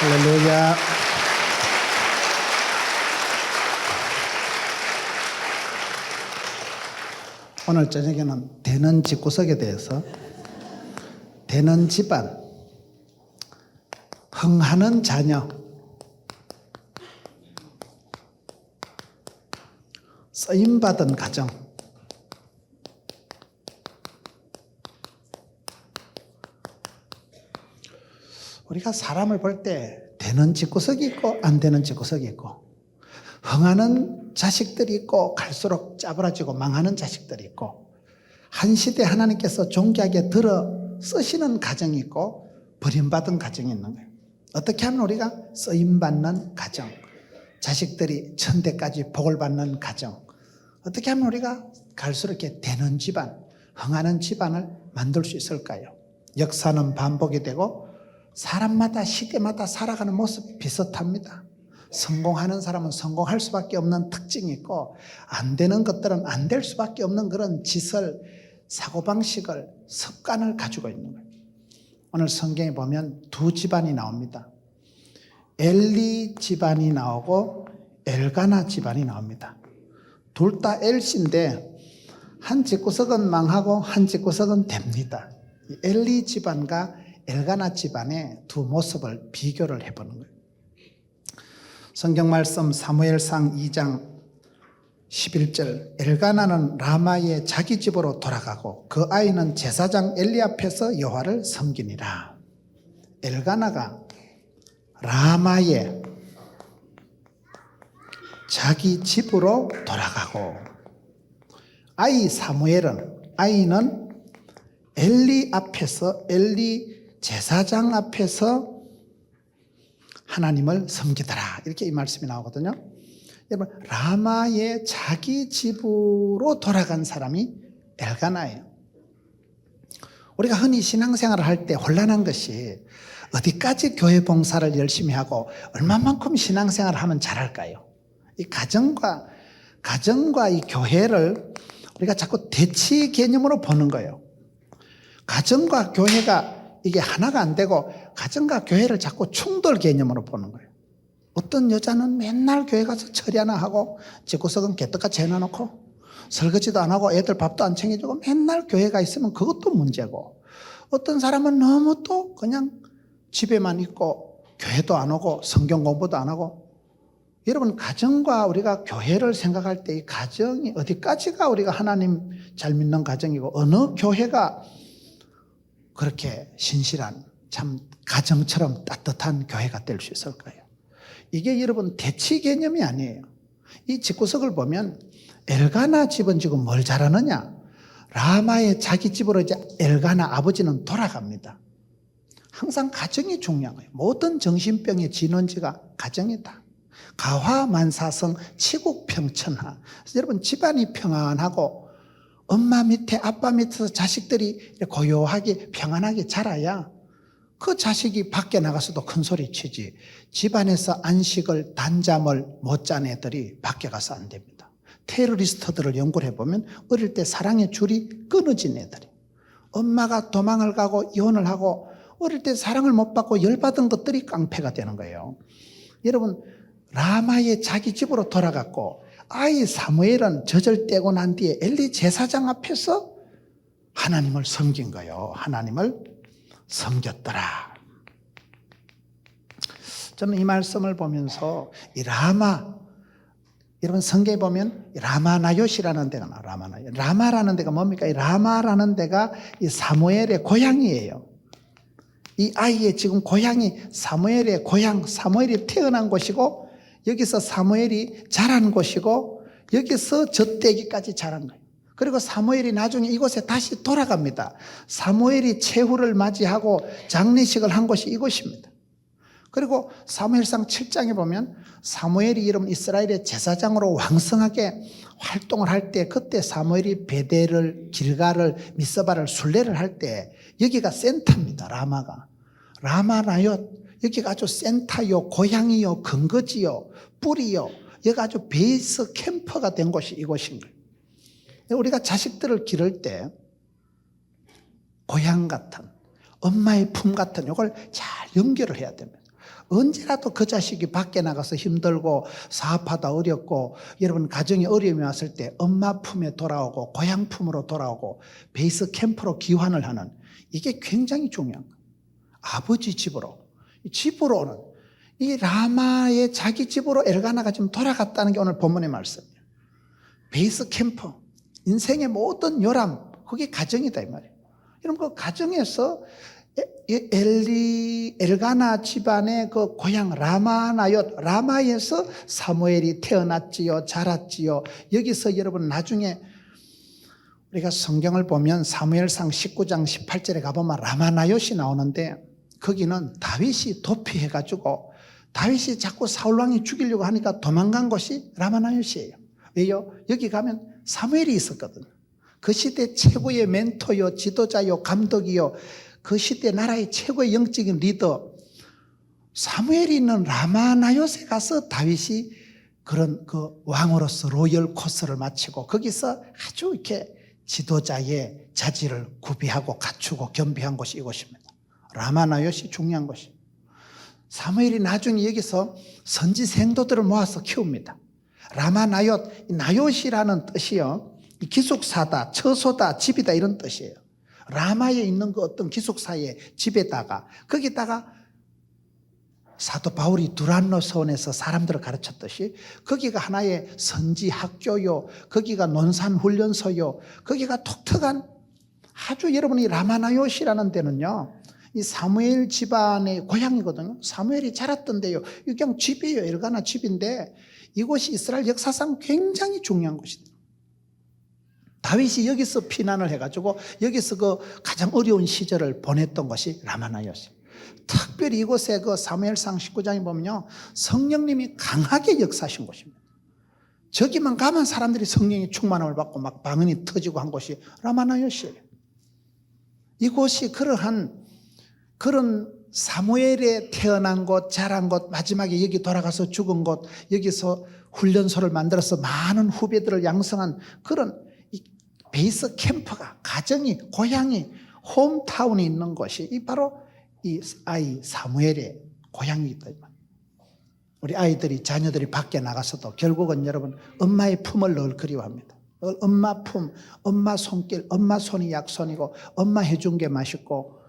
할렐루야. 오늘 저녁에는 되는 집구석에 대해서, 되는 집안, 흥하는 자녀, 쓰임받은 가정, 우리가 사람을 볼 때 되는 집구석이 있고 안 되는 집구석이 있고, 흥하는 자식들이 있고 갈수록 짜부라지고 망하는 자식들이 있고, 한 시대 하나님께서 존귀하게 들어 쓰시는 가정이 있고 버림받은 가정이 있는 거예요. 어떻게 하면 우리가 쓰임받는 가정, 자식들이 천대까지 복을 받는 가정, 어떻게 하면 우리가 갈수록 이렇게 되는 집안, 흥하는 집안을 만들 수 있을까요? 역사는 반복이 되고 사람마다 시대마다 살아가는 모습이 비슷합니다. 성공하는 사람은 성공할 수밖에 없는 특징이 있고, 안 되는 것들은 안 될 수밖에 없는 그런 짓을, 사고방식을, 습관을 가지고 있는 거예요. 오늘 성경에 보면 두 집안이 나옵니다. 엘리 집안이 나오고 엘가나 집안이 나옵니다. 둘 다 엘씨인데 한 집구석은 망하고 한 집구석은 됩니다. 엘리 집안과 엘가나 집안의 두 모습을 비교를 해보는 거예요. 성경 말씀 사무엘상 2장 11절, 엘가나는 라마의 자기 집으로 돌아가고 그 아이는 제사장 엘리 앞에서 여호와를 섬기니라. 엘가나가 라마의 자기 집으로 돌아가고, 아이 사무엘은, 아이는 엘리 앞에서, 엘리 제사장 앞에서 하나님을 섬기더라. 이렇게 이 말씀이 나오거든요. 여러분, 라마의 자기 집으로 돌아간 사람이 엘가나예요. 우리가 흔히 신앙생활을 할 때 혼란한 것이, 어디까지 교회 봉사를 열심히 하고 얼마만큼 신앙생활을 하면 잘할까요? 이 가정과 이 교회를 우리가 자꾸 대치 개념으로 보는 거예요. 가정과 교회가 이게 하나가 안 되고, 가정과 교회를 자꾸 충돌 개념으로 보는 거예요. 어떤 여자는 맨날 교회 가서 처리 하나 하고 집구석은 개떡같이 해놔놓고 설거지도 안 하고 애들 밥도 안 챙겨주고 맨날 교회가 있으면 그것도 문제고, 어떤 사람은 너무 또 그냥 집에만 있고 교회도 안 오고 성경 공부도 안 하고. 여러분, 가정과 우리가 교회를 생각할 때 이 가정이 어디까지가 우리가 하나님 잘 믿는 가정이고, 어느 교회가 그렇게 신실한, 참 가정처럼 따뜻한 교회가 될 수 있을까요? 이게 여러분 대치 개념이 아니에요. 이 집구석을 보면 엘가나 집은 지금 뭘 잘하느냐? 라마의 자기 집으로 이제 엘가나 아버지는 돌아갑니다. 항상 가정이 중요한 거예요. 모든 정신병의 진원지가 가정이다. 가화만사성 치국평천하. 여러분, 집안이 평안하고 엄마 밑에 아빠 밑에서 자식들이 고요하게 평안하게 자라야 그 자식이 밖에 나가서도 큰 소리 치지, 집안에서 안식을, 단잠을 못 잔 애들이 밖에 가서 안 됩니다. 테러리스트들을 연구를 해보면 어릴 때 사랑의 줄이 끊어진 애들이, 엄마가 도망을 가고 이혼을 하고 어릴 때 사랑을 못 받고 열받은 것들이 깡패가 되는 거예요. 여러분, 라마의 자기 집으로 돌아갔고, 아이 사무엘은 젖을 떼고 난 뒤에 엘리 제사장 앞에서 하나님을 섬긴 거예요. 하나님을 섬겼더라. 저는 이 말씀을 보면서 이 라마, 여러분 성경에 보면 라마나요시라는 데가 나와요. 라마나요. 라마라는 데가 뭡니까? 이 라마라는 데가 이 사무엘의 고향이에요. 이 아이의 지금 고향이 사무엘의 고향, 사무엘이 태어난 곳이고, 여기서 사무엘이 자란 곳이고, 여기서 젖대기까지 자란 거예요. 그리고 사무엘이 나중에 이곳에 다시 돌아갑니다. 사무엘이 최후를 맞이하고 장례식을 한 곳이 이곳입니다. 그리고 사무엘상 7장에 보면 사무엘이 이름 이스라엘의 제사장으로 왕성하게 활동을 할 때, 그때 사무엘이 베델을, 길가를, 미스바를 순례를 할 때 여기가 센터입니다. 라마가. 라마나요. 여기가 아주 센터요, 고향이요, 근거지요, 뿌리요. 여기가 아주 베이스 캠퍼가 된 곳이 이곳인 거예요. 우리가 자식들을 기를 때 고향 같은, 엄마의 품 같은 이걸 잘 연결을 해야 됩니다. 언제라도 그 자식이 밖에 나가서 힘들고 사업하다 어렵고 여러분 가정에 어려움이 왔을 때 엄마 품에 돌아오고 고향 품으로 돌아오고 베이스 캠프로 귀환을 하는, 이게 굉장히 중요한 거예요. 아버지 집으로 오는, 이 라마의 자기 집으로 엘가나가 지금 돌아갔다는 게 오늘 본문의 말씀이에요. 베이스 캠프, 인생의 모든 요람, 그게 가정이다 이 말이에요. 여러분 그 가정에서 엘가나 집안의 그 고향 라마나옳, 라마에서 사무엘이 태어났지요, 자랐지요. 여기서 여러분 나중에 우리가 성경을 보면 사무엘상 19장 18절에 가보면 라마나옳이 나오는데, 거기는 다윗이 도피해가지고 다윗이 자꾸 사울왕이 죽이려고 하니까 도망간 곳이 라마나옳이에요. 왜요? 여기 가면 사무엘이 있었거든요. 그 시대 최고의 멘토요, 지도자요, 감독이요, 그 시대 나라의 최고의 영적인 리더 사무엘이 있는 라마나옳에 가서 다윗이 그런 그 왕으로서 로열 코스를 마치고 거기서 아주 이렇게 지도자의 자질을 구비하고 갖추고 겸비한 곳이 이곳입니다. 라마나옳이 중요한 곳이에요. 사무엘이 나중에 여기서 선지 생도들을 모아서 키웁니다. 라마나옳, 나옳이라는 뜻이요, 기숙사다, 처소다, 집이다 이런 뜻이에요. 라마에 있는 그 어떤 기숙사의 집에다가, 거기다가 사도 바울이 두란노 서원에서 사람들을 가르쳤듯이 거기가 하나의 선지 학교요, 거기가 논산 훈련소요, 거기가 독특한 아주, 여러분이 라마나옳이라는 데는요, 이 사무엘 집안의 고향이거든요. 사무엘이 자랐던 데요. 이게 그냥 집이에요. 엘가나 집인데 이곳이 이스라엘 역사상 굉장히 중요한 곳이에요. 다윗이 여기서 피난을 해가지고 여기서 그 가장 어려운 시절을 보냈던 것이 라마나옳이에요. 특별히 이곳에 그 사무엘상 19장에 보면요, 성령님이 강하게 역사하신 곳입니다. 저기만 가면 사람들이 성령의 충만함을 받고 막 방언이 터지고 한 곳이 라마나옳이에요. 이곳이 그런 사무엘에 태어난 곳, 자란 곳, 마지막에 여기 돌아가서 죽은 곳, 여기서 훈련소를 만들어서 많은 후배들을 양성한 그런 베이스 캠프가, 가정이, 고향이, 홈타운이 있는 곳이 바로 이 아이 사무엘의 고향이다. 우리 아이들이, 자녀들이 밖에 나가서도 결국은 여러분 엄마의 품을 늘 그리워합니다. 엄마 품, 엄마 손길, 엄마 손이 약손이고 엄마 해준 게 맛있고,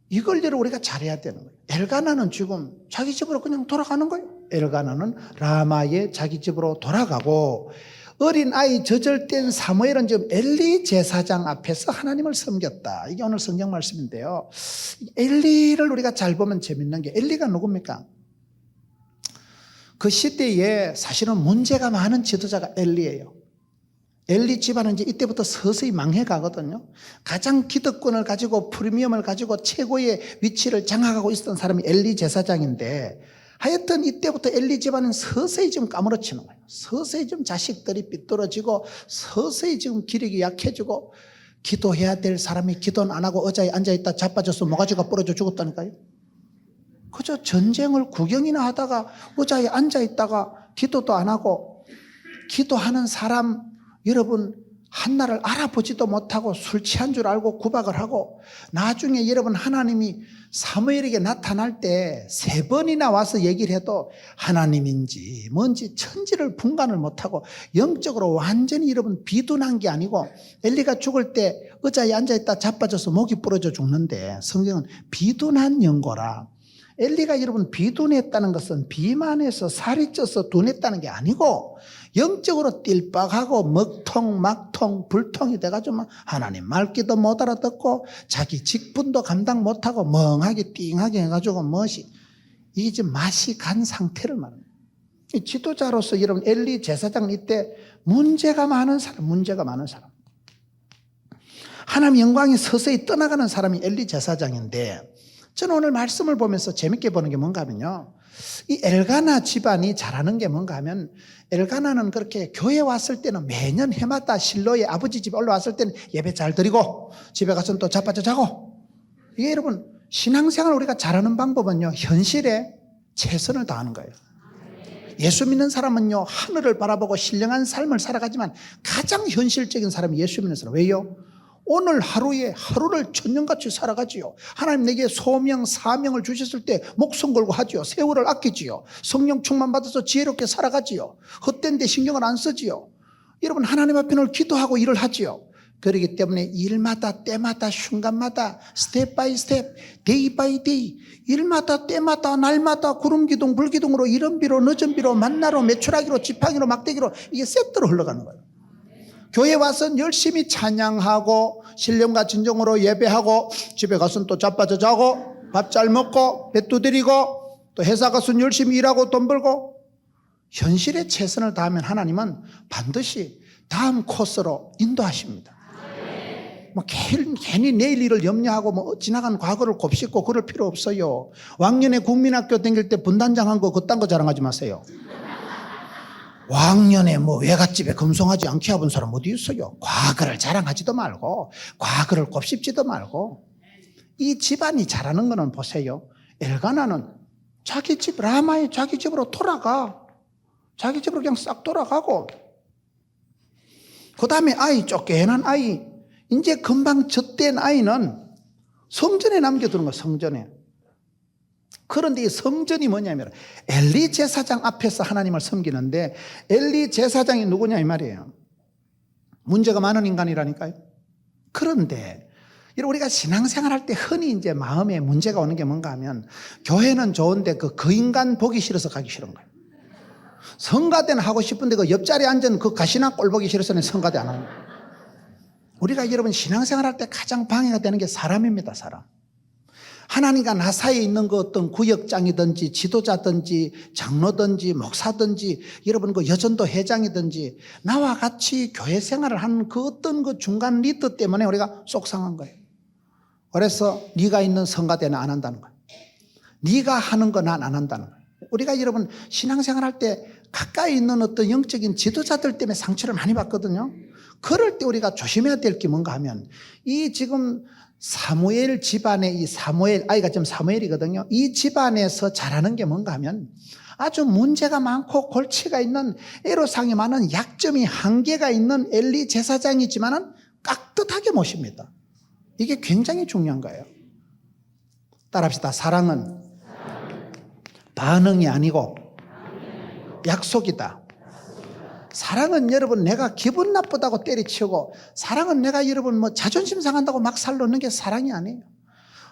이걸 여러분 우리가 잘해야 되는 거예요. 엘가나는 지금 자기 집으로 그냥 돌아가는 거예요. 엘가나는 라마의 자기 집으로 돌아가고, 어린 아이 저절된 사무엘은 지금 엘리 제사장 앞에서 하나님을 섬겼다. 이게 오늘 성경 말씀인데요. 엘리를 우리가 잘 보면 재밌는 게, 엘리가 누굽니까? 그 시대에 사실은 문제가 많은 지도자가 엘리예요. 엘리 집안은 이제 이때부터 서서히 망해 가거든요. 가장 기득권을 가지고 프리미엄을 가지고 최고의 위치를 장악하고 있었던 사람이 엘리 제사장인데, 하여튼 이때부터 엘리 집안은 서서히 좀 까무러치는 거예요. 서서히 좀 자식들이 삐뚤어지고, 서서히 지금 기력이 약해지고, 기도해야 될 사람이 기도는 안 하고 의자에 앉아있다 자빠져서 모가지가 부러져 죽었다니까요. 그저 전쟁을 구경이나 하다가 의자에 앉아있다가 기도도 안 하고, 기도하는 사람 여러분 한나를 알아보지도 못하고 술 취한 줄 알고 구박을 하고, 나중에 여러분 하나님이 사무엘에게 나타날 때 3번이나 와서 얘기를 해도 하나님인지 뭔지 천지를 분간을 못하고 영적으로 완전히 여러분 비둔한 게 아니고, 엘리가 죽을 때 의자에 앉아있다 자빠져서 목이 부러져 죽는데 성경은 비둔한 연고라. 엘리가 여러분 비둔했다는 것은 비만해서 살이 쪄서 둔했다는 게 아니고, 영적으로 띨빡하고 먹통 막통 불통이 돼가지고 하나님 말귀도 못 알아듣고 자기 직분도 감당 못하고 멍하게 띵하게 해가지고 이게 지금 맛이 간 상태를 말합니다. 지도자로서 여러분 엘리 제사장은 이때 문제가 많은 사람, 하나님 영광이 서서히 떠나가는 사람이 엘리 제사장인데, 저는 오늘 말씀을 보면서 재밌게 보는 게 뭔가 하면요, 이 엘가나 집안이 잘하는 게 뭔가 하면, 엘가나는 그렇게 교회 왔을 때는 매년 해마다 실로의 아버지 집에 올라왔을 때는 예배 잘 드리고 집에 가서는 또 자빠져 자고, 이게 여러분 신앙생활 우리가 잘하는 방법은요, 현실에 최선을 다하는 거예요. 예수 믿는 사람은요 하늘을 바라보고 신령한 삶을 살아가지만 가장 현실적인 사람이 예수 믿는 사람. 왜요? 오늘 하루에 하루를 천년같이 살아가지요. 하나님 내게 소명 사명을 주셨을 때 목숨 걸고 하지요. 세월을 아끼지요. 성령 충만 받아서 지혜롭게 살아가지요. 헛된 데 신경을 안 쓰지요. 여러분 하나님 앞에 늘 기도하고 일을 하지요. 그렇기 때문에 일마다 때마다 순간마다 스텝 바이 스텝 데이 바이 데이 일마다 때마다 날마다 구름기둥 불기둥으로 이른비로 늦은비로 만나로 메추라기로 지팡이로 막대기로 이게 세트로 흘러가는 거예요. 교회 와서는 열심히 찬양하고 신령과 진정으로 예배하고 집에 가서는 또 자빠져 자고 밥 잘 먹고 배 두드리고 또 회사 가서는 열심히 일하고 돈 벌고 현실에 최선을 다하면 하나님은 반드시 다음 코스로 인도하십니다. 뭐 괜히 내일 일을 염려하고 뭐 지나간 과거를 곱씹고 그럴 필요 없어요. 왕년에 국민학교 다닐 때 분단장 한 거 그딴 거 자랑하지 마세요. 왕년에 뭐 외갓집에 금송아지 안 키워본 사람 어디 있어요. 과거를 자랑하지도 말고 과거를 곱씹지도 말고 이 집안이 잘하는 거는 보세요. 엘가나는 자기 집 라마의 자기 집으로 돌아가. 자기 집으로 그냥 싹 돌아가고 그 다음에 아이 쫓겨난 아이 이제 금방 젖된 아이는 성전에 남겨두는 거야. 성전에. 그런데 이 성전이 뭐냐면 엘리 제사장 앞에서 하나님을 섬기는데 엘리 제사장이 누구냐 이 말이에요. 문제가 많은 인간이라니까요. 그런데 우리가 신앙생활할 때 흔히 이제 마음에 문제가 오는 게 뭔가 하면 교회는 좋은데 그 인간 보기 싫어서 가기 싫은 거예요. 성가대는 하고 싶은데 그 옆자리에 앉은 그 가시나 꼴 보기 싫어서는 성가대 안 하는 거예요. 우리가 여러분 신앙생활할 때 가장 방해가 되는 게 사람입니다. 사람. 하나님과 나 사이에 있는 그 어떤 구역장이든지 지도자든지 장로든지 목사든지 여러분 그 여전도 회장이든지 나와 같이 교회 생활을 하는 그 어떤 그 중간 리더 때문에 우리가 속상한 거예요. 그래서 네가 있는 성가대는 안 한다는 거예요. 네가 하는 거 난 안 한다는 거예요. 우리가 여러분 신앙생활할 때 가까이 있는 어떤 영적인 지도자들 때문에 상처를 많이 받거든요. 그럴 때 우리가 조심해야 될 게 뭔가 하면 이 지금 사무엘 집안의 이 사무엘 아이가 지금 사무엘이거든요. 이 집안에서 잘하는 게 뭔가 하면 아주 문제가 많고 골치가 있는 애로사항이 많은 약점이 한계가 있는 엘리 제사장이지만은 깍듯하게 모십니다. 이게 굉장히 중요한 거예요. 따라합시다. 사랑은 반응이 아니고 약속이다. 사랑은 여러분 내가 기분 나쁘다고 때리치고 사랑은 내가 여러분 뭐 자존심 상한다고 막 살놓는 게 사랑이 아니에요.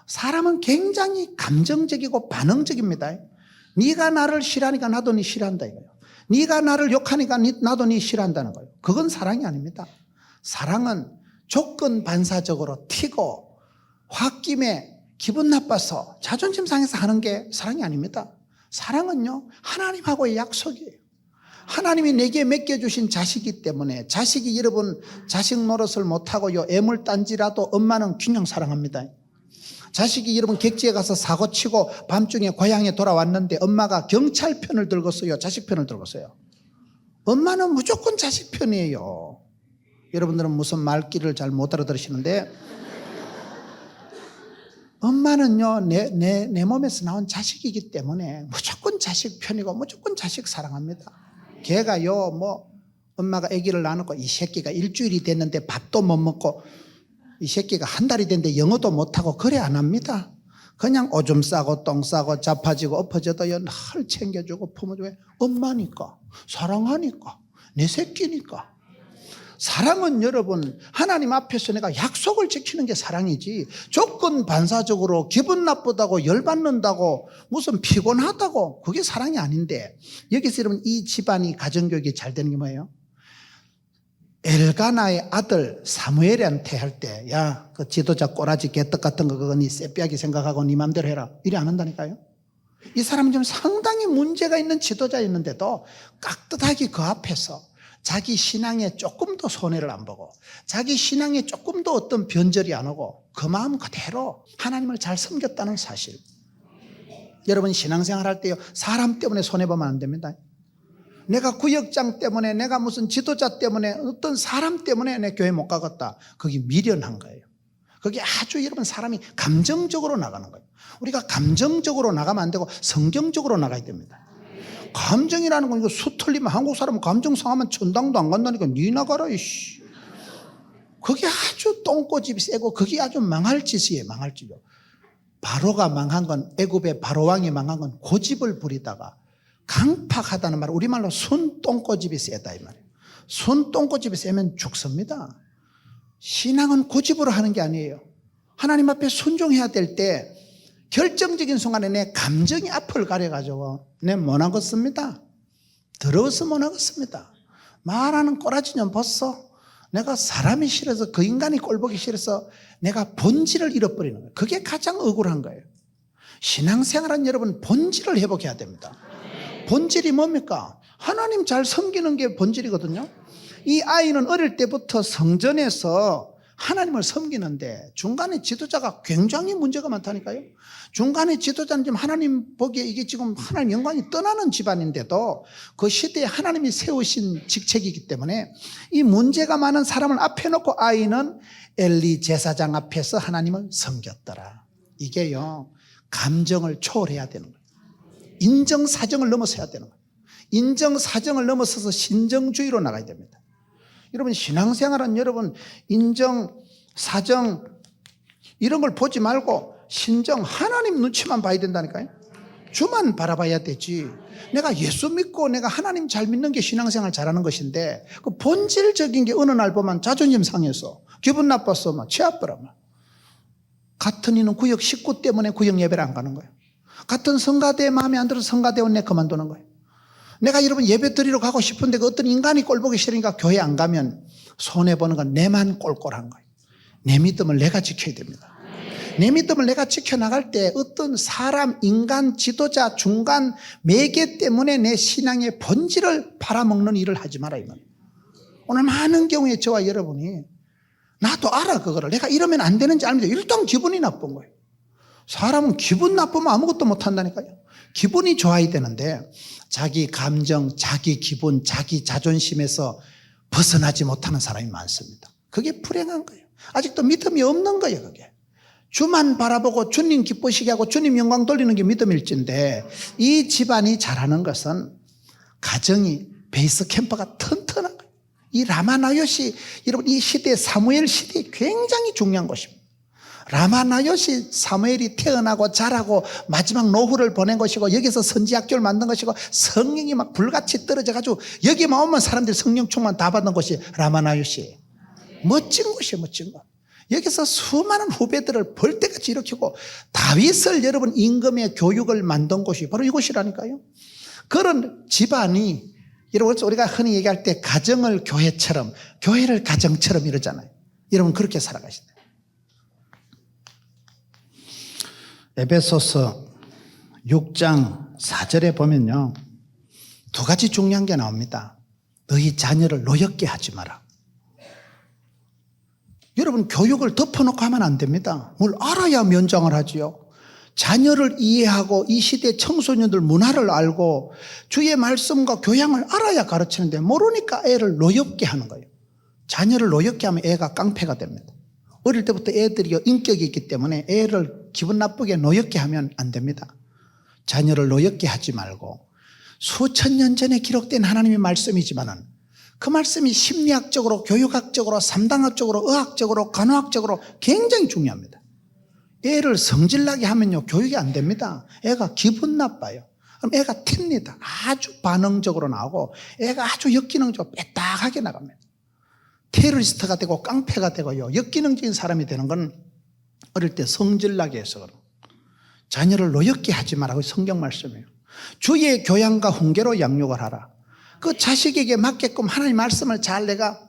사람은 굉장히 감정적이고 반응적입니다. 네가 나를 싫어하니까 나도 네 싫어한다 이거예요. 네가 나를 욕하니까 나도 네 싫어한다는 거예요. 그건 사랑이 아닙니다. 사랑은 조건 반사적으로 튀고 홧김에 기분 나빠서 자존심 상해서 하는 게 사랑이 아닙니다. 사랑은요 하나님하고의 약속이에요. 하나님이 내게 맡겨주신 자식이기 때문에 자식이 여러분 자식 노릇을 못하고요 애물단지라도 엄마는 그냥 사랑합니다. 자식이 여러분 객지에 가서 사고치고 밤중에 고향에 돌아왔는데 엄마가 경찰 편을 들고서요 자식 편을 들고서요. 엄마는 무조건 자식 편이에요. 여러분들은 무슨 말귀를 잘 못 알아들으시는데 엄마는요 내 몸에서 나온 자식이기 때문에 무조건 자식 편이고 무조건 자식 사랑합니다. 걔가요 뭐 엄마가 아기를 낳아놓고 이 새끼가 일주일이 됐는데 밥도 못 먹고 이 새끼가 한 달이 됐는데 영어도 못하고 그래 안 합니다. 그냥 오줌 싸고 똥 싸고 자빠지고 엎어져도요 늘 챙겨주고 품어주고 엄마니까 사랑하니까 내 새끼니까. 사랑은 여러분 하나님 앞에서 내가 약속을 지키는 게 사랑이지 조건 반사적으로 기분 나쁘다고 열받는다고 무슨 피곤하다고 그게 사랑이 아닌데 여기서 여러분 이 집안이 가정교육이 잘 되는 게 뭐예요? 엘가나의 아들 사무엘한테 할 때 야 그 지도자 꼬라지 개떡 같은 거 그거 네 쎄빼기 생각하고 네 맘대로 해라 이래 안 한다니까요. 이 사람은 좀 상당히 문제가 있는 지도자였는데도 깍듯하게 그 앞에서 자기 신앙에 조금 더 손해를 안 보고 자기 신앙에 조금 더 어떤 변절이 안 오고 그 마음 그대로 하나님을 잘 섬겼다는 사실. 여러분 신앙생활 할 때요 사람 때문에 손해보면 안 됩니다. 내가 구역장 때문에 내가 무슨 지도자 때문에 어떤 사람 때문에 내 교회 못 가겠다. 그게 미련한 거예요. 그게 아주 여러분 사람이 감정적으로 나가는 거예요. 우리가 감정적으로 나가면 안 되고 성경적으로 나가야 됩니다. 감정이라는 건 이거 수틀리면 한국 사람은 감정 상하면 천당도 안 간다니까 니 나가라 이씨. 그게 아주 똥꼬집이 세고 그게 아주 망할 짓이에요. 망할 짓이요. 바로가 망한 건, 애굽의 바로왕이 망한 건 고집을 부리다가 강팍하다는 말, 우리말로 순똥꼬집이 세다 이 말이에요. 순똥꼬집이 세면 죽습니다. 신앙은 고집으로 하는 게 아니에요. 하나님 앞에 순종해야 될 때 결정적인 순간에 내 감정이 앞을 가려가지고 내 못하겠습니다. 더러워서 못하겠습니다. 말하는 꼬라지 좀 벗어. 내가 사람이 싫어서, 그 인간이 꼴보기 싫어서 내가 본질을 잃어버리는 거예요. 그게 가장 억울한 거예요. 신앙생활은 여러분 본질을 회복해야 됩니다. 본질이 뭡니까? 하나님 잘 섬기는 게 본질이거든요. 이 아이는 어릴 때부터 성전에서 하나님을 섬기는데 중간에 지도자가 굉장히 문제가 많다니까요. 중간에 지도자는 지금 하나님 보기에 이게 지금 하나님 영광이 떠나는 집안인데도 그 시대에 하나님이 세우신 직책이기 때문에 이 문제가 많은 사람을 앞에 놓고 아이는 엘리 제사장 앞에서 하나님을 섬겼더라. 이게요, 감정을 초월해야 되는 거예요. 인정사정을 넘어서야 되는 거예요. 인정사정을 넘어서서 신정주의로 나가야 됩니다. 여러분, 신앙생활은 여러분 인정, 사정 이런 걸 보지 말고 신정, 하나님 눈치만 봐야 된다니까요. 주만 바라봐야 되지. 내가 예수 믿고 내가 하나님 잘 믿는 게 신앙생활 잘하는 것인데 그 본질적인 게 어느 날 보면 자존심 상해서 기분 나빠서 막 치아버려. 같은 이는 구역 식구 때문에 구역 예배를 안 가는 거예요. 같은 성가대 마음에 안 들어서 성가대원 내 그만두는 거예요. 내가 여러분 예배 드리러 가고 싶은데 그 어떤 인간이 꼴보기 싫으니까 교회 안 가면 손해보는 건 내만 꼴꼴한 거예요. 내 믿음을 내가 지켜야 됩니다. 내 믿음을 내가 지켜나갈 때 어떤 사람, 인간, 지도자, 중간, 매개 때문에 내 신앙의 본질을 팔아먹는 일을 하지 마라 이 말이에요. 오늘 많은 경우에 저와 여러분이 나도 알아 그거를 내가 이러면 안 되는지 알면서 일단 기분이 나쁜 거예요. 사람은 기분 나쁘면 아무것도 못한다니까요. 기분이 좋아야 되는데 자기 감정, 자기 기분, 자기 자존심에서 벗어나지 못하는 사람이 많습니다. 그게 불행한 거예요. 아직도 믿음이 없는 거예요. 그게 주만 바라보고 주님 기쁘시게 하고 주님 영광 돌리는 게 믿음일진데 이 집안이 잘하는 것은 가정이 베이스 캠프가 튼튼한 거예요. 이 라마나요시, 여러분 이 시대, 사무엘 시대에 굉장히 중요한 것입니다. 라마나요시, 사무엘이 태어나고 자라고 마지막 노후를 보낸 것이고 여기서 선지학교를 만든 것이고 성령이 막 불같이 떨어져가지고 여기만 오면 사람들이 성령 충만 다 받는 것이 라마나요시. 멋진 곳이에요. 멋진 곳. 여기서 수많은 후배들을 벌떼같이 일으키고 다윗을 여러분 임금의 교육을 만든 곳이 바로 이곳이라니까요. 그런 집안이 여러분 우리가 흔히 얘기할 때 가정을 교회처럼, 교회를 가정처럼 이러잖아요. 여러분 그렇게 살아가시다. 에베소서 6장 4절에 보면요, 두 가지 중요한 게 나옵니다. 너희 자녀를 노엽게 하지 마라. 여러분 교육을 덮어놓고 하면 안 됩니다. 뭘 알아야 면장을 하지요. 자녀를 이해하고 이 시대 청소년들 문화를 알고 주의 말씀과 교양을 알아야 가르치는데 모르니까 애를 노엽게 하는 거예요. 자녀를 노엽게 하면 애가 깡패가 됩니다. 어릴 때부터 애들이 인격이 있기 때문에 애를 기분 나쁘게 노엽게 하면 안 됩니다. 자녀를 노엽게 하지 말고 수천 년 전에 기록된 하나님의 말씀이지만은 그 말씀이 심리학적으로, 교육학적으로, 삼당학적으로, 의학적으로, 간호학적으로 굉장히 중요합니다. 애를 성질나게 하면요 교육이 안 됩니다. 애가 기분 나빠요. 그럼 애가 튑니다. 아주 반응적으로 나오고 애가 아주 역기능적으로 빼딱하게 나갑니다. 테러리스트가 되고 깡패가 되고요 역기능적인 사람이 되는 건 어릴 때 성질나게 해서 그런 자녀를 노엽게 하지 말라고 성경 말씀이에요. 주의 교양과 훈계로 양육을 하라. 그 자식에게 맞게끔 하나님 말씀을 잘 내가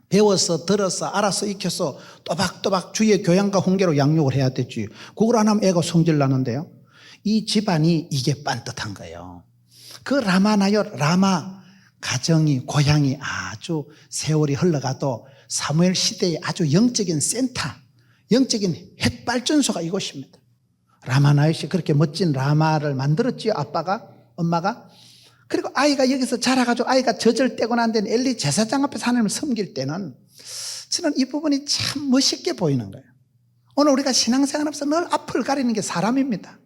배워서 들어서 알아서 익혀서 또박또박 주의 교양과 훈계로 양육을 해야 되지. 그걸 안 하면 애가 성질 나는데요. 이 집안이 이게 빤듯한 거예요. 그 라마나요, 라마 가정이, 고향이 아주 세월이 흘러가도 사무엘 시대의 아주 영적인 센터, 영적인 핵발전소가 이곳입니다. 라마나요시 그렇게 멋진 라마를 만들었지요. 아빠가, 엄마가. 그리고 아이가 여기서 자라가지고 아이가 젖을 떼고 난 데는 엘리 제사장 앞에서 하나님을 섬길 때는 저는 이 부분이 참 멋있게 보이는 거예요. 오늘 우리가 신앙생활하면서 늘 앞을 가리는 게 사람입니다.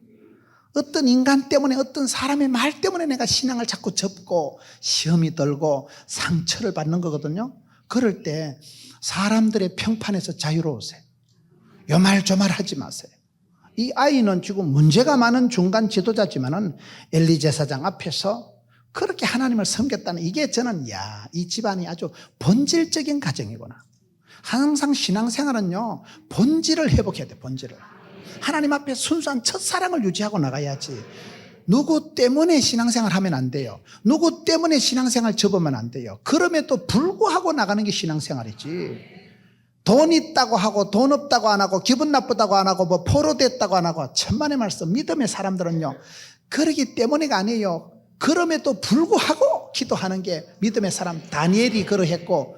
어떤 인간 때문에, 어떤 사람의 말 때문에 내가 신앙을 자꾸 접고 시험이 들고 상처를 받는 거거든요. 그럴 때 사람들의 평판에서 자유로우세요. 요말조말하지 마세요. 이 아이는 지금 문제가 많은 중간 지도자지만은 엘리 제사장 앞에서 그렇게 하나님을 섬겼다는 이게 저는 이 집안이 아주 본질적인 가정이구나. 항상 신앙생활은요 본질을 회복해야 돼. 본질을. 하나님 앞에 순수한 첫사랑을 유지하고 나가야지. 누구 때문에 신앙생활 하면 안 돼요. 누구 때문에 신앙생활 접으면 안 돼요. 그럼에도 불구하고 나가는 게 신앙생활이지. 돈 있다고 하고 돈 없다고 안 하고 기분 나쁘다고 안 하고 뭐 포로됐다고 안 하고 천만의 말씀. 믿음의 사람들은요 그러기 때문에가 아니에요. 그럼에도 불구하고 기도하는 게 믿음의 사람. 다니엘이 그러했고,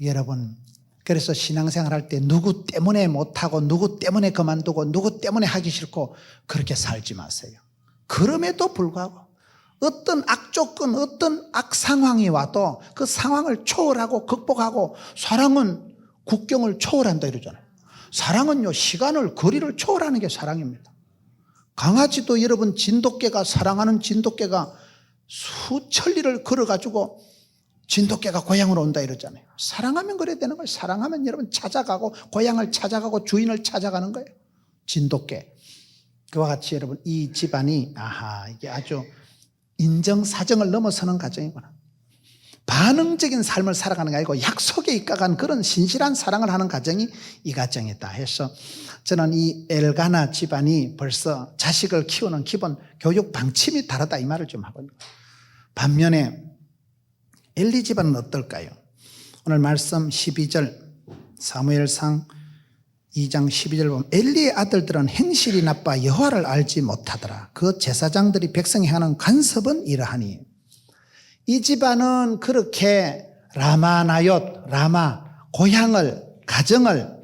여러분 그래서 신앙생활 할 때 누구 때문에 못하고 누구 때문에 그만두고 누구 때문에 하기 싫고 그렇게 살지 마세요. 그럼에도 불구하고 어떤 악조건 어떤 악상황이 와도 그 상황을 초월하고 극복하고, 사랑은 국경을 초월한다 이러잖아요. 사랑은요 시간을 거리를 초월하는 게 사랑입니다. 강아지도 여러분 진돗개가, 사랑하는 진돗개가 수천리를 걸어가지고 진돗개가 고향으로 온다 이러잖아요. 사랑하면 그래야 되는 거예요. 사랑하면 여러분 찾아가고 고향을 찾아가고 주인을 찾아가는 거예요. 진돗개. 그와 같이 여러분 이 집안이 이게 아주 인정사정을 넘어서는 가정이구나. 반응적인 삶을 살아가는 게 아니고 약속에 입각한 그런 신실한 사랑을 하는 가정이 이 가정이다 해서 저는 이 엘가나 집안이 벌써 자식을 키우는 기본 교육 방침이 다르다 이 말을 좀 하고 있는 거예요. 반면에 엘리 집안은 어떨까요? 오늘 말씀 12절 사무엘상 2장 12절 보면 엘리의 아들들은 행실이 나빠 여호와를 알지 못하더라. 그 제사장들이 백성이 하는 간섭은 이러하니. 이 집안은 그렇게 라마나옅, 라마, 고향을, 가정을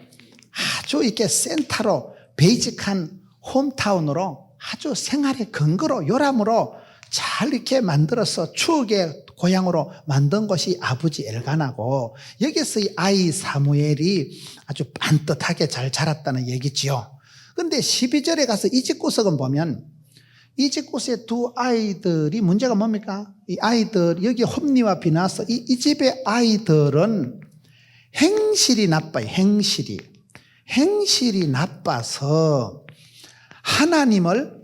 아주 이렇게 센터로 베이직한 홈타운으로 아주 생활의 근거로 요람으로 잘 이렇게 만들어서 추억의 고향으로 만든 것이 아버지 엘가나고, 여기서 이 아이 사무엘이 아주 반듯하게 잘 자랐다는 얘기지요. 그런데 12절에 가서 이 집 구석은 보면 이 집 구석의 두 아이들이 문제가 뭡니까? 이 아이들 여기 홈니와 비나서 이 집의 아이들은 행실이 나빠요. 행실이 나빠서 하나님을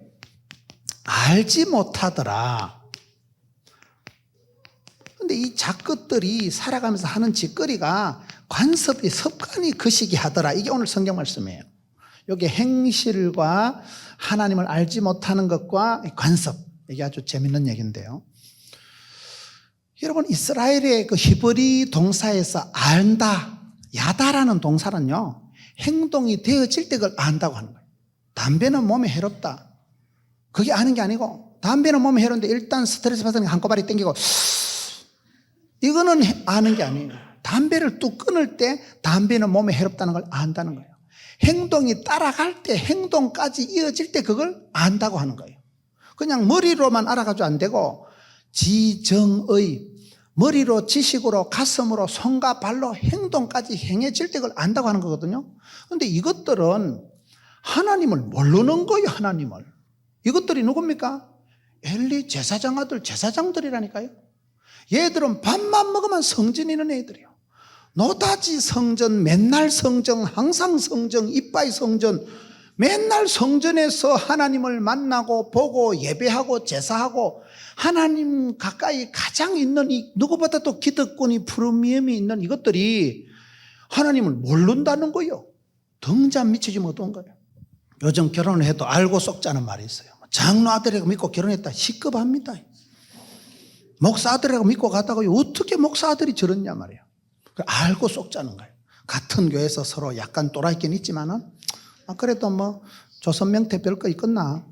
알지 못하더라. 근데 이 작것들이 살아가면서 하는 짓거리가 관습이 습관이 그시기 하더라. 이게 오늘 성경 말씀이에요. 여기 행실과 하나님을 알지 못하는 것과 관습, 이게 아주 재밌는 얘기인데요. 여러분 이스라엘의 그 히브리 동사에서 안다, 야다라는 동사는요 행동이 되어질 때 그걸 안다고 하는 거예요. 담배는 몸에 해롭다, 그게 아는 게 아니고, 담배는 몸에 해로운데 일단 스트레스 받으면 한꺼번에 땡기고 이거는 아는 게 아니에요. 담배를 뚝 끊을 때 담배는 몸에 해롭다는 걸 안다는 거예요. 행동이 따라갈 때, 행동까지 이어질 때 그걸 안다고 하는 거예요. 그냥 머리로만 알아가지고 안 되고 지정의, 머리로 지식으로 가슴으로 손과 발로 행동까지 행해질 때 그걸 안다고 하는 거거든요. 그런데 이것들은 하나님을 모르는 거예요. 하나님을. 이것들이 누굽니까? 엘리 제사장 아들, 제사장들이라니까요. 얘들은 밥만 먹으면 성전 있는 애들이에요. 노다지 성전, 맨날 성전, 항상 성전, 이빠이 성전, 맨날 성전에서 하나님을 만나고 보고 예배하고 제사하고 하나님 가까이 가장 있는 이 누구보다도 기득권이 프리미엄이 있는 이것들이 하나님을 모른다는 거예요. 등잔 미치지 못한 거예요. 요즘 결혼을 해도 알고 쏙자는 말이 있어요. 장로 아들이라고 믿고 결혼했다 시급합니다. 목사 아들이라고 믿고 갔다가 어떻게 목사 아들이 저랬냐 말이에요. 알고 쏙자는 거예요. 같은 교회에서 서로 약간 또라이긴 있지만은 그래도 뭐 조선 명태 별거 있겠나.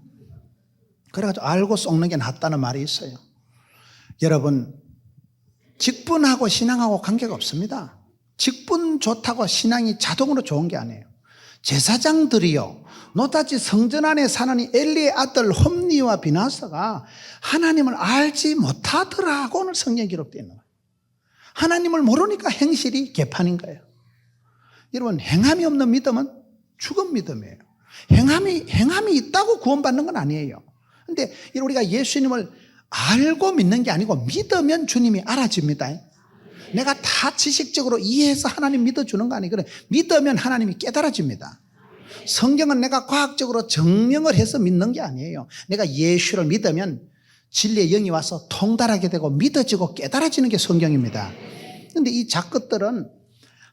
그래가지고 알고 쏙는 게 낫다는 말이 있어요. 여러분 직분하고 신앙하고 관계가 없습니다. 직분 좋다고 신앙이 자동으로 좋은 게 아니에요. 제사장들이요, 노다지 성전 안에 사는 이 엘리의 아들 홈니와 비나스가 하나님을 알지 못하더라고 오늘 성경에 기록되어 있는 거예요. 하나님을 모르니까 행실이 개판인 거예요. 여러분 행함이 없는 믿음은 죽은 믿음이에요. 행함이 있다고 구원받는 건 아니에요. 그런데 우리가 예수님을 알고 믿는 게 아니고 믿으면 주님이 알아줍니다. 내가 다 지식적으로 이해해서 하나님 믿어주는 거 아니에요. 그래, 믿으면 하나님이 깨달아집니다. 성경은 내가 과학적으로 증명을 해서 믿는 게 아니에요. 내가 예수를 믿으면 진리의 영이 와서 통달하게 되고 믿어지고 깨달아지는 게 성경입니다. 그런데 이 작것들은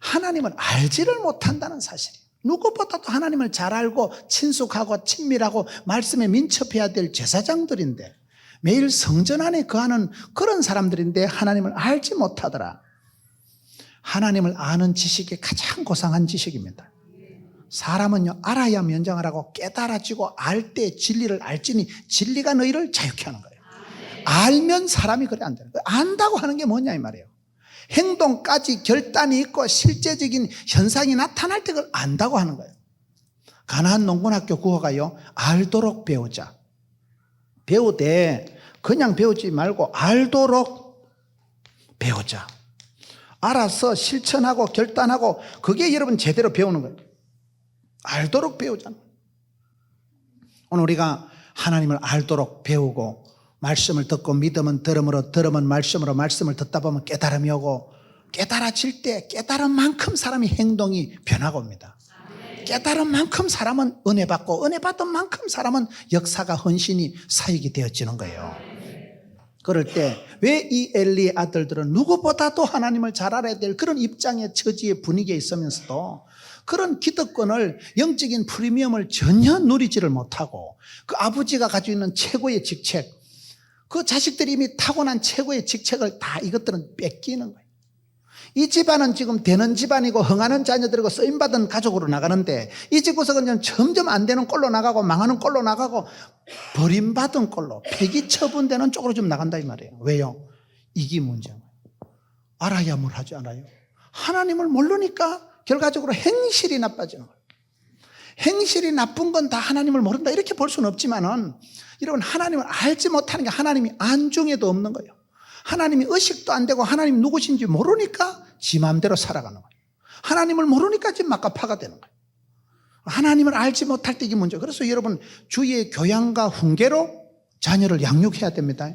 하나님을 알지를 못한다는 사실이에요. 누구보다도 하나님을 잘 알고 친숙하고 친밀하고 말씀에 민첩해야 될 제사장들인데, 매일 성전 안에 거하는 그런 사람들인데 하나님을 알지 못하더라. 하나님을 아는 지식이 가장 고상한 지식입니다. 사람은요, 알아야 면장하라고 깨달아지고 알 때 진리를 알지니 진리가 너희를 자유케 하는 거예요. 알면 사람이 그래 안 되는 거예요. 안다고 하는 게 뭐냐 이 말이에요. 행동까지 결단이 있고 실제적인 현상이 나타날 때 그걸 안다고 하는 거예요. 가나안 농군학교 구호가요, 알도록 배우자. 배우되 그냥 배우지 말고 알도록 배우자. 알아서 실천하고 결단하고, 그게 여러분 제대로 배우는 거예요. 알도록 배우잖아. 오늘 우리가 하나님을 알도록 배우고 말씀을 듣고 믿음은 들음으로, 들음은 말씀으로, 말씀을 듣다 보면 깨달음이 오고, 깨달아질 때 깨달은 만큼 사람이 행동이 변하고 옵니다. 깨달은 만큼 사람은 은혜 받고, 은혜 받은 만큼 사람은 역사가, 헌신이, 사역이 되어지는 거예요. 그럴 때 왜 이 엘리의 아들들은 누구보다도 하나님을 잘 알아야 될 그런 입장의 처지의 분위기에 있으면서도 그런 기득권을, 영적인 프리미엄을 전혀 누리지를 못하고, 그 아버지가 가지고 있는 최고의 직책, 그 자식들이 이미 타고난 최고의 직책을 다 이것들은 뺏기는 거예요. 이 집안은 지금 되는 집안이고 흥하는 자녀들이고 쓰임받은 가족으로 나가는데, 이 집 구석은 점점 안 되는 꼴로 나가고 망하는 꼴로 나가고 버림받은 꼴로, 폐기 처분되는 쪽으로 좀 나간다 이 말이에요. 왜요? 이게 문제예요. 알아야 뭘 하지 않아요? 하나님을 모르니까 결과적으로 행실이 나빠지는 거예요. 행실이 나쁜 건 다 하나님을 모른다 이렇게 볼 수는 없지만은, 여러분 하나님을 알지 못하는 게 하나님이 안중에도 없는 거예요. 하나님이 의식도 안 되고 하나님이 누구신지 모르니까 지 마음대로 살아가는 거예요. 하나님을 모르니까 지금 막가파가 되는 거예요. 하나님을 알지 못할 때 이게 문제예요. 그래서 여러분 주의 교양과 훈계로 자녀를 양육해야 됩니다.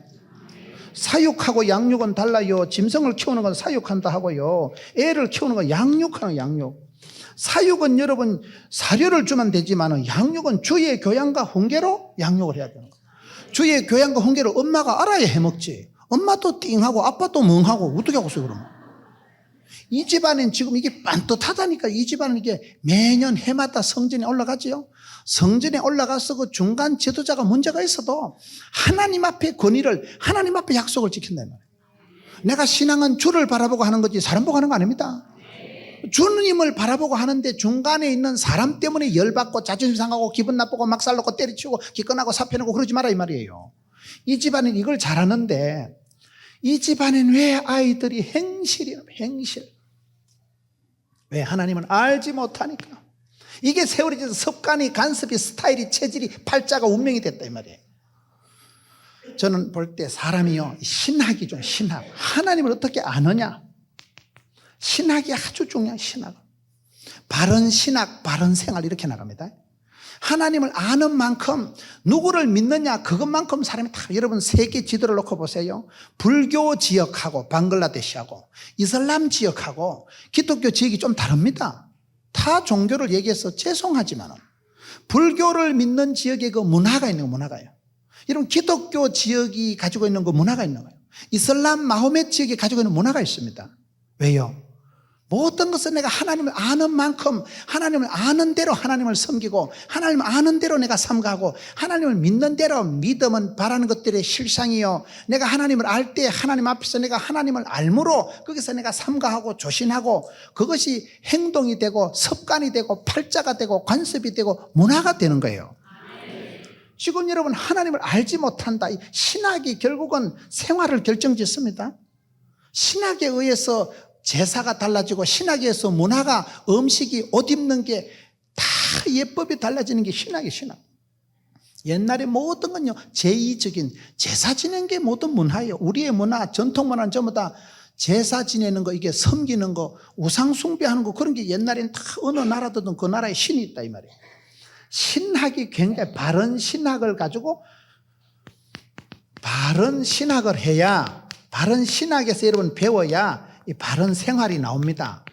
사육하고 양육은 달라요. 짐승을 키우는 건 사육한다 하고요, 애를 키우는 건 양육하는 양육. 사육은 여러분 사료를 주면 되지만 양육은 주의 교양과 훈계로 양육을 해야 되는 거예요. 주의 교양과 훈계를 엄마가 알아야 해먹지. 엄마도 띵하고 아빠도 멍하고 어떻게 하고 있어요 그러면? 이 집안은 지금 이게 반듯하다니까. 이 집안은 이게 매년 해마다 성전에 올라가지요. 성전에 올라가서 그 중간 지도자가 문제가 있어도 하나님 앞에 권위를, 하나님 앞에 약속을 지킨다는 거예요. 내가 신앙은 주를 바라보고 하는 거지 사람 보고 하는 거 아닙니다. 주님을 바라보고 하는데 중간에 있는 사람 때문에 열받고 자존심 상하고 기분 나쁘고 막 살놓고 때려치우고 기권하고 사표내고 그러지 마라 이 말이에요. 이 집안은 이걸 잘하는데, 이 집안은 왜 아이들이 행실. 왜? 하나님을 알지 못하니까. 이게 세월이 지나서 습관이, 간섭이, 스타일이, 체질이, 팔자가 운명이 됐다 이 말이에요. 저는 볼 때 사람이요, 신학이죠. 신학. 하나님을 어떻게 아느냐. 신학이 아주 중요한 신학. 바른 신학, 바른 생활 이렇게 나갑니다. 하나님을 아는 만큼 누구를 믿느냐 그것만큼 사람이 다, 여러분 세계 지도를 놓고 보세요. 불교 지역하고 방글라데시하고 이슬람 지역하고 기독교 지역이 좀 다릅니다. 타 종교를 얘기해서 죄송하지만 불교를 믿는 지역에 그 문화가 있는 거, 문화가요. 여러분 기독교 지역이 가지고 있는 그 문화가 있는 거예요. 이슬람 마호메 지역이 가지고 있는 문화가 있습니다. 왜요? 모든 것은 내가 하나님을 아는 만큼 하나님을 아는 대로 하나님을 섬기고, 하나님을 아는 대로 내가 삼가하고, 하나님을 믿는 대로, 믿음은 바라는 것들의 실상이요, 내가 하나님을 알 때 하나님 앞에서 내가 하나님을 알므로 거기서 내가 삼가하고 조신하고, 그것이 행동이 되고 습관이 되고 팔자가 되고 관습이 되고 문화가 되는 거예요. 지금 여러분 하나님을 알지 못한다. 이 신학이 결국은 생활을 결정짓습니다. 신학에 의해서 제사가 달라지고, 신학에서 문화가, 음식이, 옷 입는 게 다 예법이 달라지는 게 신학이에요. 신학. 옛날에 모든 건요, 제의적인 제사 지내는 게 모든 문화예요. 우리의 문화, 전통 문화는 전부 다 제사 지내는 거, 이게 섬기는 거, 우상 숭배하는 거, 그런 게 옛날에는 다 어느 나라든 그 나라에 신이 있다 이 말이에요. 신학이 굉장히 바른 신학을 가지고, 바른 신학을 해야, 바른 신학에서 여러분 배워야 이 바른 생활이 나옵니다.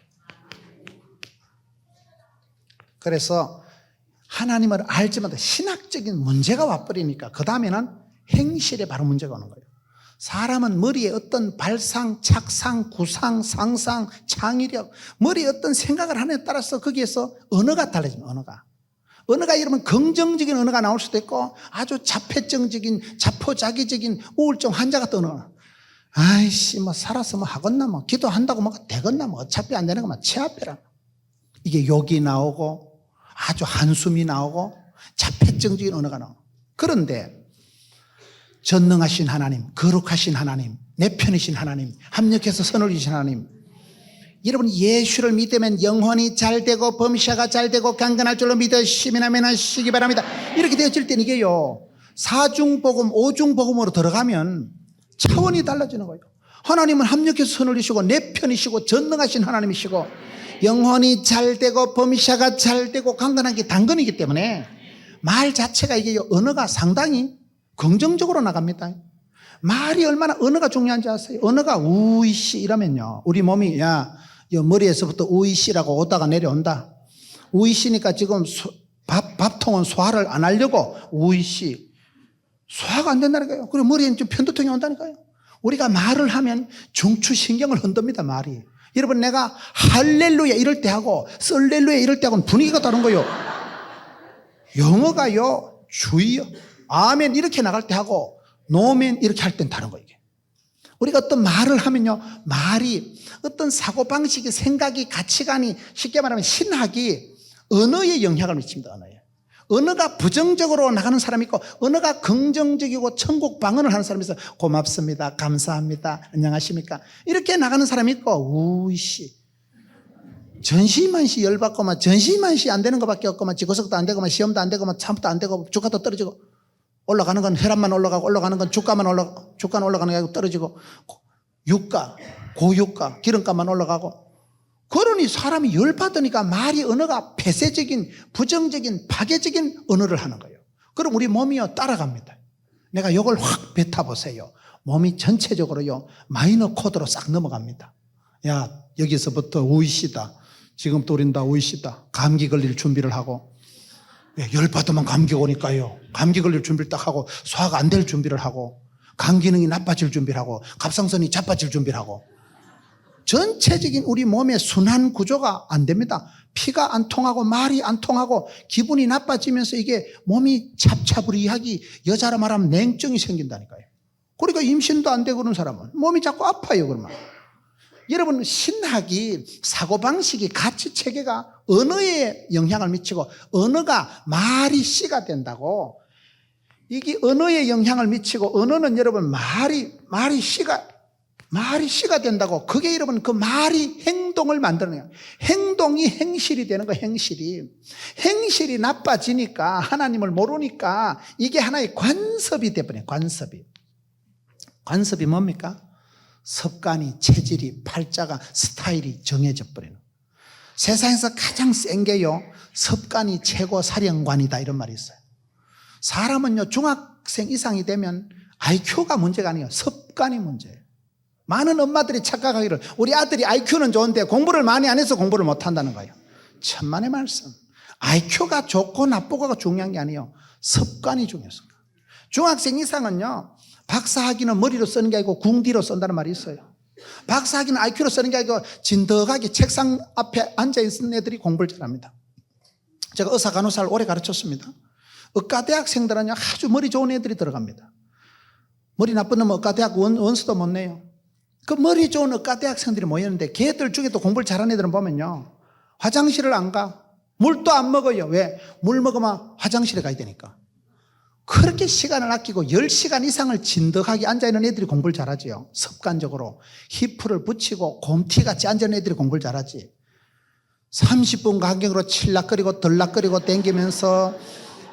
그래서 하나님을 알지만 신학적인 문제가 와버리니까 그 다음에는 행실에 바로 문제가 오는 거예요. 사람은 머리에 어떤 발상, 착상, 구상, 상상, 창의력, 머리에 어떤 생각을 하느냐에 따라서 거기에서 언어가 달라집니다. 언어가 이러면 긍정적인 언어가 나올 수도 있고 아주 자폐증적인, 자포자기적인 우울증 환자 같은 언어. 아이씨 뭐 살아서 뭐 하겠나 뭐 기도한다고 뭐 되겠나 뭐 어차피 안 되는 거만 치아빼라. 이게 욕이 나오고 아주 한숨이 나오고 자폐증적인 언어가 나오고. 그런데 전능하신 하나님, 거룩하신 하나님, 내 편이신 하나님, 합력해서 선을 이루신 하나님, 여러분 예수를 믿으면 영혼이 잘되고 범사가 잘되고 강건할 줄로 믿어 시민하면 하시기 바랍니다. 이렇게 되어질 때는 이게요 4중복음 5중복음으로 들어가면 차원이 달라지는 거예요. 하나님은 합력해서 선을 이루시고 내 편이시고 전능하신 하나님이시고 영혼이 잘되고 범사가 잘되고 강건한 게 당근이기 때문에 말 자체가 이게 언어가 상당히 긍정적으로 나갑니다. 말이 얼마나 언어가 중요한지 아세요? 언어가 우이씨 이러면요 우리 몸이 야 머리에서부터 우이씨라고 오다가 내려온다. 우이씨니까 지금 밥통은 소화를 안 하려고 우이씨 소화가 안 된다니까요. 그리고 머리에는 좀 편두통이 온다니까요. 우리가 말을 하면 중추신경을 흔듭니다. 말이. 여러분 내가 할렐루야 이럴 때 하고 썰렐루야 이럴 때 하고는 분위기가 다른 거예요. 영어가요 주여 아멘 이렇게 나갈 때 하고 노멘 이렇게 할 땐 다른 거예요. 우리가 어떤 말을 하면요 말이 어떤 사고방식이 생각이 가치관이 쉽게 말하면 신학이 언어에 영향을 미칩니다. 언어가 부정적으로 나가는 사람이 있고 언어가 긍정적이고 천국 방언을 하는 사람이 있어요. 고맙습니다 감사합니다 안녕하십니까 이렇게 나가는 사람이 있고 우이씨 전시만시 열받고만 전시만시 안 되는 것밖에 없고만 지구석도 안 되고만 시험도 안 되고만 참도 안 되고 주가도 떨어지고 올라가는 건 혈압만 올라가고 올라가는 건 주가는 올라가는 게 아니고 떨어지고 유가 고유가 기름값만 올라가고 그러니 사람이 열받으니까 말이 언어가 폐쇄적인 부정적인 파괴적인 언어를 하는 거예요. 그럼 우리 몸이요 따라갑니다. 내가 이걸 확 뱉어보세요. 몸이 전체적으로요 마이너 코드로 싹 넘어갑니다. 야 여기서부터 우이시다 지금부터 우린 다 우이시다 감기 걸릴 준비를 하고 열받으면 감기 오니까요 감기 걸릴 준비를 딱 하고 소화가 안 될 준비를 하고 간 기능이 나빠질 준비를 하고 갑상선이 자빠질 준비를 하고 전체적인 우리 몸의 순환 구조가 안 됩니다. 피가 안 통하고 말이 안 통하고 기분이 나빠지면서 이게 몸이 찹찹으리하기 여자로 말하면 냉증이 생긴다니까요. 그러니까 임신도 안 되고 그런 사람은 몸이 자꾸 아파요. 그러면 여러분 신학이 사고방식이 가치체계가 언어에 영향을 미치고 언어가 말이 씨가 된다고 이게 언어에 영향을 미치고 언어는 여러분 말이 씨가 된다고 그게 여러분 그 말이 행동을 만드는 거예요. 행동이 행실이 되는 거예요. 행실이 나빠지니까 하나님을 모르니까 이게 하나의 관습이 돼버려요. 관습이 뭡니까? 습관이 체질이 팔자가 스타일이 정해져 버리는 세상에서 가장 센 게요 습관이 최고 사령관이다 이런 말이 있어요. 사람은요 중학생 이상이 되면 IQ가 문제가 아니에요. 습관이 문제예요. 많은 엄마들이 착각하기를 우리 아들이 IQ는 좋은데 공부를 많이 안 해서 공부를 못한다는 거예요. 천만의 말씀. IQ가 좋고 나쁘고가 중요한 게 아니에요. 습관이 중요했습니다. 중학생 이상은요 박사학위는 머리로 쓰는 게 아니고 궁디로 쓴다는 말이 있어요. 박사학위는 IQ로 쓰는 게 아니고 진덕하게 책상 앞에 앉아있는 애들이 공부를 잘합니다. 제가 의사 간호사를 오래 가르쳤습니다. 의과대학생들은요 아주 머리 좋은 애들이 들어갑니다. 머리 나쁜 놈은 의과대학 원수도 못 내요. 그 머리 좋은 의과대학생들이 모였는데 걔들 중에 또 공부를 잘하는 애들은 보면요 화장실을 안 가. 물도 안 먹어요. 왜? 물 먹으면 화장실에 가야 되니까. 그렇게 시간을 아끼고 10시간 이상을 진득하게 앉아있는 애들이 공부를 잘하지요. 습관적으로 히프를 붙이고 곰티같이 앉아있는 애들이 공부를 잘하지. 30분 간격으로 칠락거리고 덜락거리고 땡기면서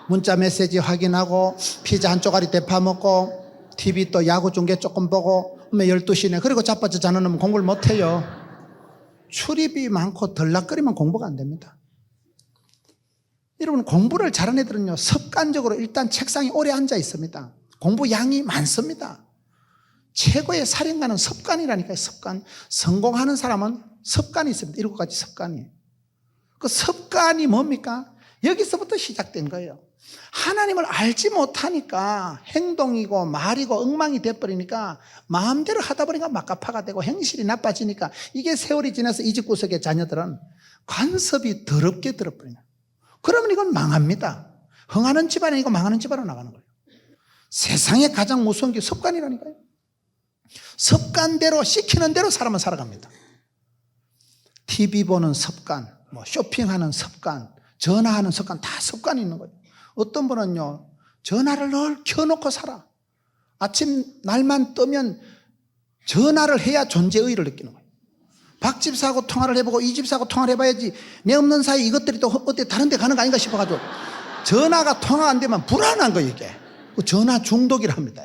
문자 메시지 확인하고 피자 한 쪼가리 대파 먹고 TV 또 야구 중계 조금 보고 12시네. 그리고 자빠져 자는 놈은 공부를 못해요. 출입이 많고 덜락거리면 공부가 안 됩니다. 여러분 공부를 잘하는 애들은요 습관적으로 일단 책상에 오래 앉아 있습니다. 공부 양이 많습니다. 최고의 살인가는 습관이라니까요. 습관. 성공하는 사람은 습관이 있습니다. 7가지 습관이에요. 그 습관이 뭡니까? 여기서부터 시작된 거예요. 하나님을 알지 못하니까 행동이고 말이고 엉망이 돼버리니까 마음대로 하다 보니까 막가파가 되고 행실이 나빠지니까 이게 세월이 지나서 이 집구석의 자녀들은 관습이 더럽게 들어버려요. 그러면 이건 망합니다. 흥하는 집안이고 망하는 집안으로 나가는 거예요. 세상에 가장 무서운 게 습관이라니까요. 습관대로 시키는 대로 사람은 살아갑니다. TV 보는 습관, 뭐 쇼핑하는 습관, 전화하는 습관, 다 습관이 있는 거예요. 어떤 분은요, 전화를 늘 켜놓고 살아. 아침 날만 뜨면 전화를 해야 존재의의를 느끼는 거예요. 박 집사하고 통화를 해보고 이 집사하고 통화를 해봐야지 내 없는 사이 이것들이 또 어디 다른 데 가는 거 아닌가 싶어가지고 전화가 통화 안 되면 불안한 거예요, 이게. 전화 중독이랍니다.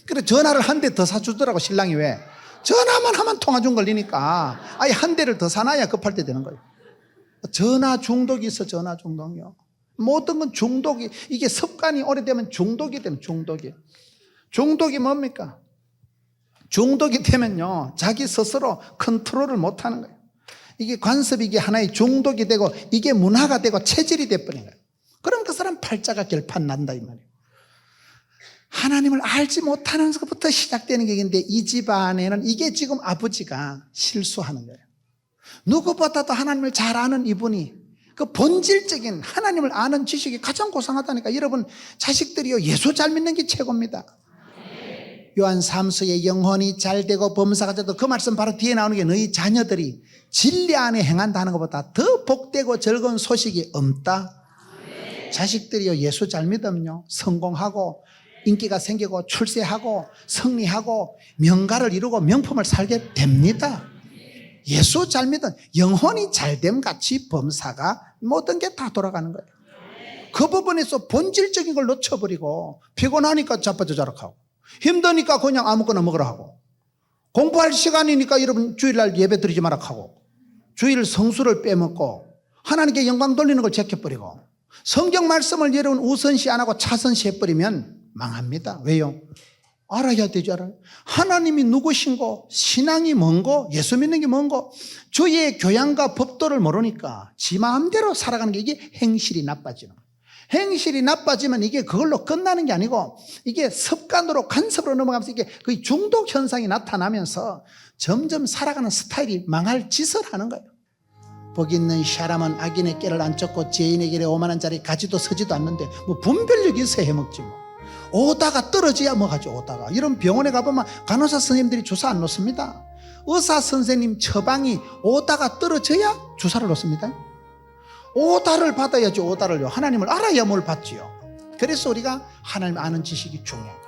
그래 전화를 한 대 더 사주더라고, 신랑이. 왜? 전화만 하면 통화 중 걸리니까 아예 한 대를 더 사놔야 급할 때 되는 거예요. 전화 중독이 있어, 전화 중독이요. 모든 건 중독이, 이게 습관이 오래되면 중독이 되는, 중독이. 중독이 뭡니까? 중독이 되면요, 자기 스스로 컨트롤을 못 하는 거예요. 이게 관습이 이게 하나의 중독이 되고 이게 문화가 되고 체질이 돼버린 거예요. 그럼 그 사람 팔자가 결판 난다 이 말이에요. 하나님을 알지 못하는 것부터 시작되는 게 있는데 이 집안에는 이게 지금 아버지가 실수하는 거예요. 누구보다도 하나님을 잘 아는 이분이 그 본질적인 하나님을 아는 지식이 가장 고상하다니까. 여러분 자식들이요, 예수 잘 믿는 게 최고입니다. 요한 3서에 영혼이 잘 되고 범사가 되도, 그 말씀 바로 뒤에 나오는 게 너희 자녀들이 진리 안에 행한다는 것보다 더 복되고 즐거운 소식이 없다. 자식들이요, 예수 잘 믿으면요 성공하고 인기가 생기고 출세하고 승리하고 명가를 이루고 명품을 살게 됩니다. 예수 잘 믿은 영혼이 잘됨 같이 범사가 모든 게 다 돌아가는 거예요. 그 부분에서 본질적인 걸 놓쳐버리고 피곤하니까 자빠져 자락하고 힘드니까 그냥 아무거나 먹으라 하고 공부할 시간이니까 여러분 주일날 예배 드리지 마라 하고 주일 성수를 빼먹고 하나님께 영광 돌리는 걸 제껴버리고 성경 말씀을 여러분 우선시 안 하고 차선시 해버리면 망합니다. 왜요? 알아야 되지 않아요? 하나님이 누구신고, 신앙이 뭔고, 예수 믿는 게 뭔고, 주의 교양과 법도를 모르니까 지 마음대로 살아가는 게 이게 행실이 나빠지는 거예요. 행실이 나빠지면 이게 그걸로 끝나는 게 아니고 이게 습관으로 간섭으로 넘어가면서 이게 거의 중독 현상이 나타나면서 점점 살아가는 스타일이 망할 짓을 하는 거예요. 복 있는 사람은 악인의 깨를 안 쫓고 죄인의 길에 오만한 자리 가지도 서지도 않는데 뭐 분별력이 있어야 해먹지 뭐. 오다가 떨어져야 뭐하죠. 오다가 이런 병원에 가보면 간호사 선생님들이 주사 안 놓습니다. 의사 선생님 처방이 오다가 떨어져야 주사를 놓습니다. 오다를 받아야죠. 오다를요. 하나님을 알아야 뭘 받지요. 그래서 우리가 하나님 아는 지식이 중요해요.